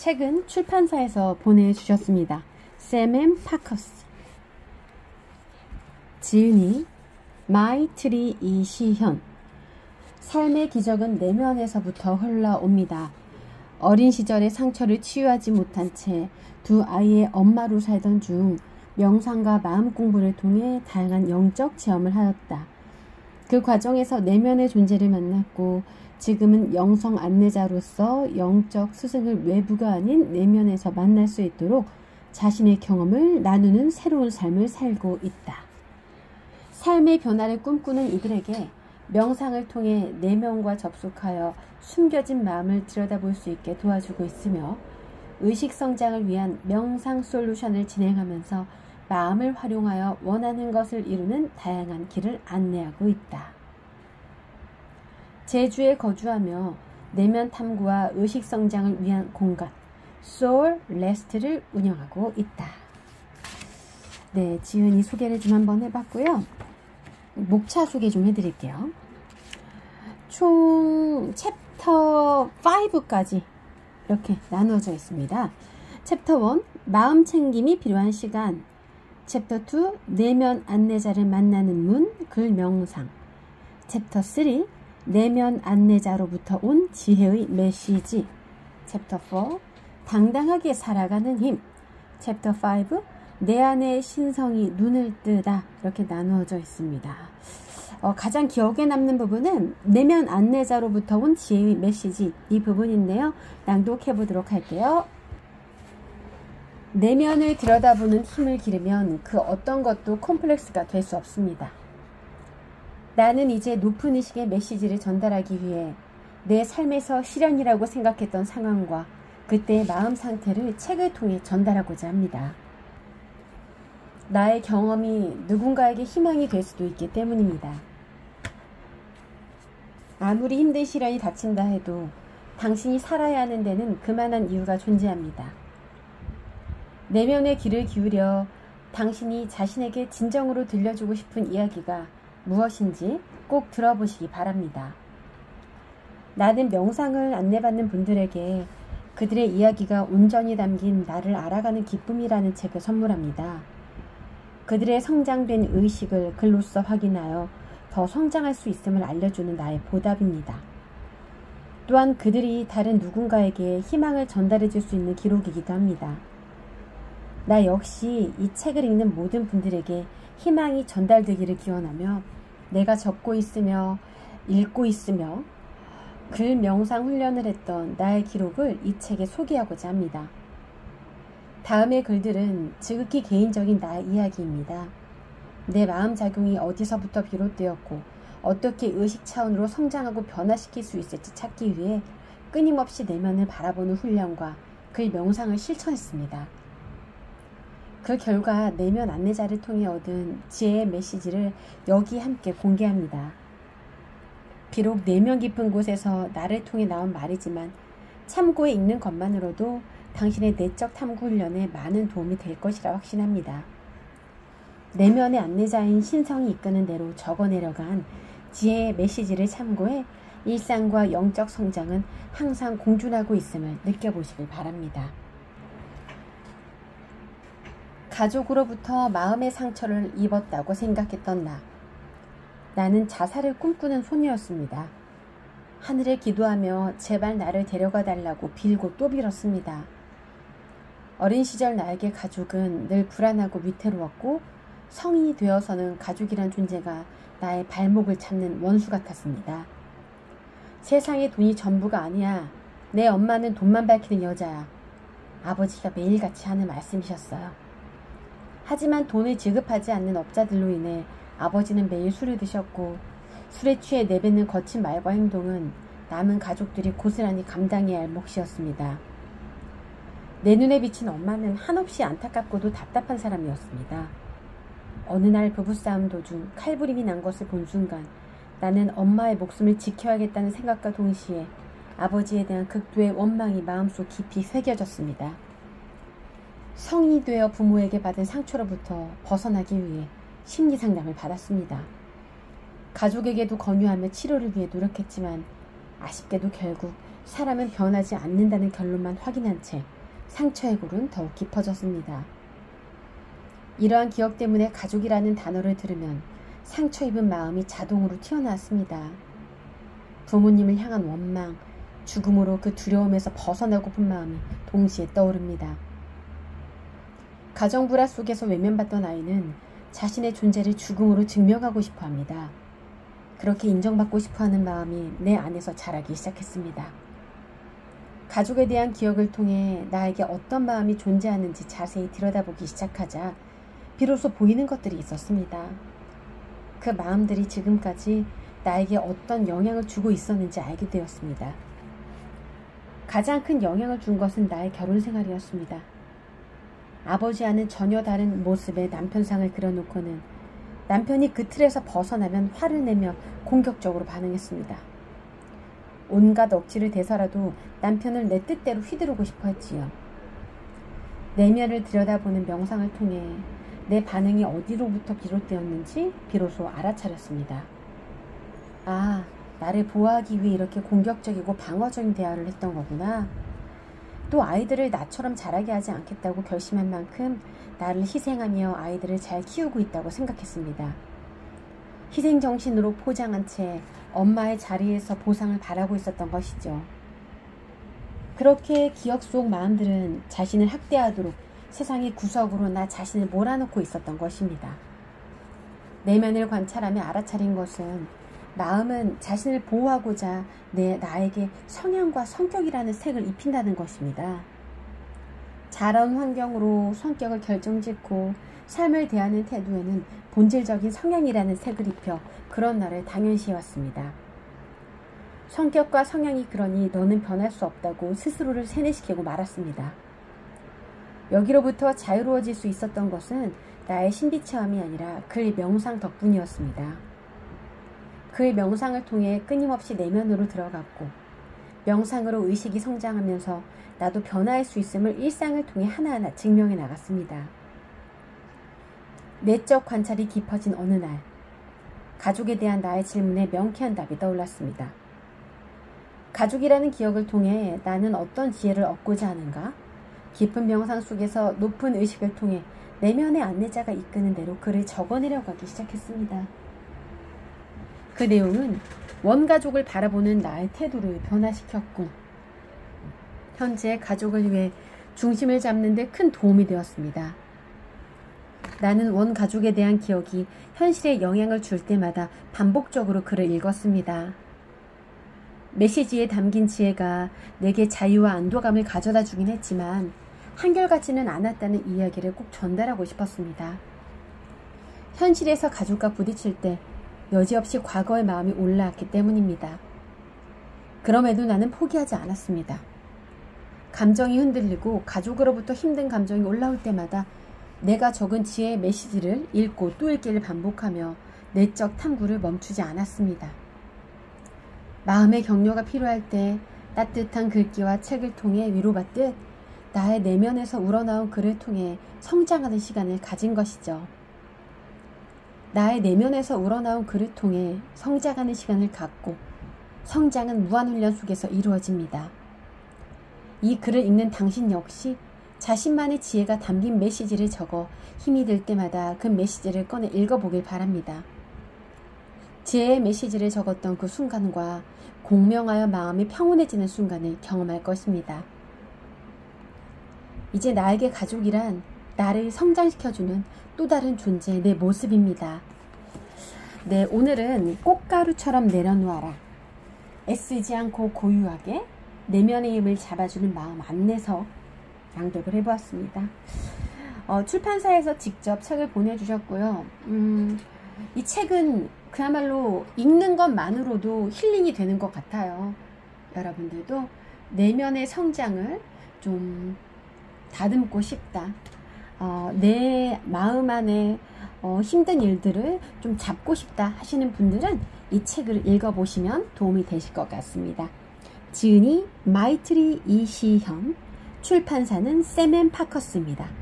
책은 출판사에서 보내주셨습니다. 샘 파커스. 지은이 마이트리 이시현. 삶의 기적은 내면에서부터 흘러옵니다. 어린 시절의 상처를 치유하지 못한 채 두 아이의 엄마로 살던 중 명상과 마음 공부를 통해 다양한 영적 체험을 하였다. 그 과정에서 내면의 존재를 만났고 지금은 영성 안내자로서 영적 스승을 외부가 아닌 내면에서 만날 수 있도록 자신의 경험을 나누는 새로운 삶을 살고 있다. 삶의 변화를 꿈꾸는 이들에게 명상을 통해 내면과 접속하여 숨겨진 마음을 들여다볼 수 있게 도와주고 있으며 의식 성장을 위한 명상 솔루션을 진행하면서 마음을 활용하여 원하는 것을 이루는 다양한 길을 안내하고 있다. 제주에 거주하며 내면 탐구와 의식 성장을 위한 공간 소울 레스트를 운영하고 있다. 네, 지은이 소개를 좀 한번 해봤고요. 목차 소개 좀 해드릴게요. 총 챕터 5까지 이렇게 나누어져 있습니다. 챕터 1 마음 챙김이 필요한 시간, 챕터 2 내면 안내자를 만나는 문 글명상, 챕터 3 내면 안내자로부터 온 지혜의 메시지, 챕터 4 당당하게 살아가는 힘, 챕터 5 내 안의 신성이 눈을 뜨다. 이렇게 나누어져 있습니다. 가장 기억에 남는 부분은 내면 안내자로부터 온 지혜의 메시지, 이 부분인데요. 낭독해 보도록 할게요. 내면을 들여다보는 힘을 기르면 그 어떤 것도 콤플렉스가 될 수 없습니다. 나는 이제 높은 의식의 메시지를 전달하기 위해 내 삶에서 실현이라고 생각했던 상황과 그때의 마음 상태를 책을 통해 전달하고자 합니다. 나의 경험이 누군가에게 희망이 될 수도 있기 때문입니다. 아무리 힘든 시련이 닥친다 해도 당신이 살아야 하는 데는 그만한 이유가 존재합니다. 내면의 귀를 기울여 당신이 자신에게 진정으로 들려주고 싶은 이야기가 무엇인지 꼭 들어보시기 바랍니다. 나는 명상을 안내받는 분들에게 그들의 이야기가 온전히 담긴 나를 알아가는 기쁨이라는 책을 선물합니다. 그들의 성장된 의식을 글로써 확인하여 더 성장할 수 있음을 알려주는 나의 보답입니다. 또한 그들이 다른 누군가에게 희망을 전달해 줄 수 있는 기록이기도 합니다. 나 역시 이 책을 읽는 모든 분들에게 희망이 전달되기를 기원하며 내가 적고 있으며 읽고 있으며 글 명상 훈련을 했던 나의 기록을 이 책에 소개하고자 합니다. 다음의 글들은 지극히 개인적인 나의 이야기입니다. 내 마음작용이 어디서부터 비롯되었고 어떻게 의식 차원으로 성장하고 변화시킬 수 있을지 찾기 위해 끊임없이 내면을 바라보는 훈련과 글 명상을 실천했습니다. 그 결과 내면 안내자를 통해 얻은 지혜의 메시지를 여기 함께 공개합니다. 비록 내면 깊은 곳에서 나를 통해 나온 말이지만 참고에 읽는 것만으로도 당신의 내적 탐구 훈련에 많은 도움이 될 것이라 확신합니다. 내면의 안내자인 신성이 이끄는 대로 적어내려간 지혜의 메시지를 참고해 일상과 영적 성장은 항상 공존하고 있음을 느껴보시길 바랍니다. 가족으로부터 마음의 상처를 입었다고 생각했던 나는 자살을 꿈꾸는 소녀였습니다. 하늘에 기도하며 제발 나를 데려가 달라고 빌고 또 빌었습니다. 어린 시절 나에게 가족은 늘 불안하고 위태로웠고 성인이 되어서는 가족이란 존재가 나의 발목을 잡는 원수 같았습니다. 세상에 돈이 전부가 아니야. 내 엄마는 돈만 밝히는 여자야. 아버지가 매일같이 하는 말씀이셨어요. 하지만 돈을 지급하지 않는 업자들로 인해 아버지는 매일 술을 드셨고 술에 취해 내뱉는 거친 말과 행동은 남은 가족들이 고스란히 감당해야 할 몫이었습니다. 내 눈에 비친 엄마는 한없이 안타깝고도 답답한 사람이었습니다. 어느 날 부부싸움 도중 칼부림이 난 것을 본 순간 나는 엄마의 목숨을 지켜야겠다는 생각과 동시에 아버지에 대한 극도의 원망이 마음속 깊이 새겨졌습니다. 성인이 되어 부모에게 받은 상처로부터 벗어나기 위해 심리상담을 받았습니다. 가족에게도 권유하며 치료를 위해 노력했지만 아쉽게도 결국 사람은 변하지 않는다는 결론만 확인한 채 상처의 골은 더욱 깊어졌습니다. 이러한 기억 때문에 가족이라는 단어를 들으면 상처 입은 마음이 자동으로 튀어나왔습니다. 부모님을 향한 원망, 죽음으로 그 두려움에서 벗어나고픈 마음이 동시에 떠오릅니다. 가정 불화 속에서 외면받던 아이는 자신의 존재를 죽음으로 증명하고 싶어 합니다. 그렇게 인정받고 싶어 하는 마음이 내 안에서 자라기 시작했습니다. 가족에 대한 기억을 통해 나에게 어떤 마음이 존재하는지 자세히 들여다보기 시작하자 비로소 보이는 것들이 있었습니다. 그 마음들이 지금까지 나에게 어떤 영향을 주고 있었는지 알게 되었습니다. 가장 큰 영향을 준 것은 나의 결혼 생활이었습니다. 아버지와는 전혀 다른 모습의 남편상을 그려놓고는 남편이 그 틀에서 벗어나면 화를 내며 공격적으로 반응했습니다. 온갖 억지를 대서라도 남편을 내 뜻대로 휘두르고 싶어 했지요. 내면을 들여다보는 명상을 통해 내 반응이 어디로부터 비롯되었는지 비로소 알아차렸습니다. 아, 나를 보호하기 위해 이렇게 공격적이고 방어적인 대화를 했던 거구나. 또 아이들을 나처럼 자라게 하지 않겠다고 결심한 만큼 나를 희생하며 아이들을 잘 키우고 있다고 생각했습니다. 희생정신으로 포장한 채 엄마의 자리에서 보상을 바라고 있었던 것이죠. 그렇게 기억 속 마음들은 자신을 학대하도록 세상의 구석으로 나 자신을 몰아넣고 있었던 것입니다. 내면을 관찰하며 알아차린 것은 마음은 자신을 보호하고자 나에게 성향과 성격이라는 색을 입힌다는 것입니다. 자라온 환경으로 성격을 결정짓고 삶을 대하는 태도에는 본질적인 성향이라는 색을 입혀 그런 나를 당연시해왔습니다. 성격과 성향이 그러니 너는 변할 수 없다고 스스로를 세뇌시키고 말았습니다. 여기로부터 자유로워질 수 있었던 것은 나의 신비체험이 아니라 그의 명상 덕분이었습니다. 그의 명상을 통해 끊임없이 내면으로 들어갔고 명상으로 의식이 성장하면서 나도 변화할 수 있음을 일상을 통해 하나하나 증명해 나갔습니다. 내적 관찰이 깊어진 어느 날 가족에 대한 나의 질문에 명쾌한 답이 떠올랐습니다. 가족이라는 기억을 통해 나는 어떤 지혜를 얻고자 하는가? 깊은 명상 속에서 높은 의식을 통해 내면의 안내자가 이끄는 대로 글을 적어내려가기 시작했습니다. 그 내용은 원가족을 바라보는 나의 태도를 변화시켰고 현재 가족을 위해 중심을 잡는 데 큰 도움이 되었습니다. 나는 원가족에 대한 기억이 현실에 영향을 줄 때마다 반복적으로 글을 읽었습니다. 메시지에 담긴 지혜가 내게 자유와 안도감을 가져다 주긴 했지만 한결같지는 않았다는 이야기를 꼭 전달하고 싶었습니다. 현실에서 가족과 부딪힐 때 여지없이 과거의 마음이 올라왔기 때문입니다. 그럼에도 나는 포기하지 않았습니다. 감정이 흔들리고 가족으로부터 힘든 감정이 올라올 때마다 내가 적은 지혜의 메시지를 읽고 또 읽기를 반복하며 내적 탐구를 멈추지 않았습니다. 마음의 격려가 필요할 때 따뜻한 글귀와 책을 통해 위로받듯 나의 내면에서 우러나온 글을 통해 성장하는 시간을 가진 것이죠. 나의 내면에서 우러나온 글을 통해 성장하는 시간을 갖고 성장은 무한훈련 속에서 이루어집니다. 이 글을 읽는 당신 역시 자신만의 지혜가 담긴 메시지를 적어 힘이 들 때마다 그 메시지를 꺼내 읽어보길 바랍니다. 지혜의 메시지를 적었던 그 순간과 공명하여 마음이 평온해지는 순간을 경험할 것입니다. 이제 나에게 가족이란 나를 성장시켜주는 또 다른 존재의 내 모습입니다. 네, 오늘은 꽃가루처럼 내려놓아라. 애쓰지 않고 고유하게 내면의 힘을 잡아주는 마음 안내서 낭독을 해보았습니다. 출판사에서 직접 책을 보내주셨고요. 이 책은 그야말로 읽는 것만으로도 힐링이 되는 것 같아요. 여러분들도 내면의 성장을 좀 다듬고 싶다. 내 마음 안에 힘든 일들을 좀 잡고 싶다 하시는 분들은 이 책을 읽어보시면 도움이 되실 것 같습니다. 지은이 마이트리 이시현, 출판사는 샘앤파커스입니다.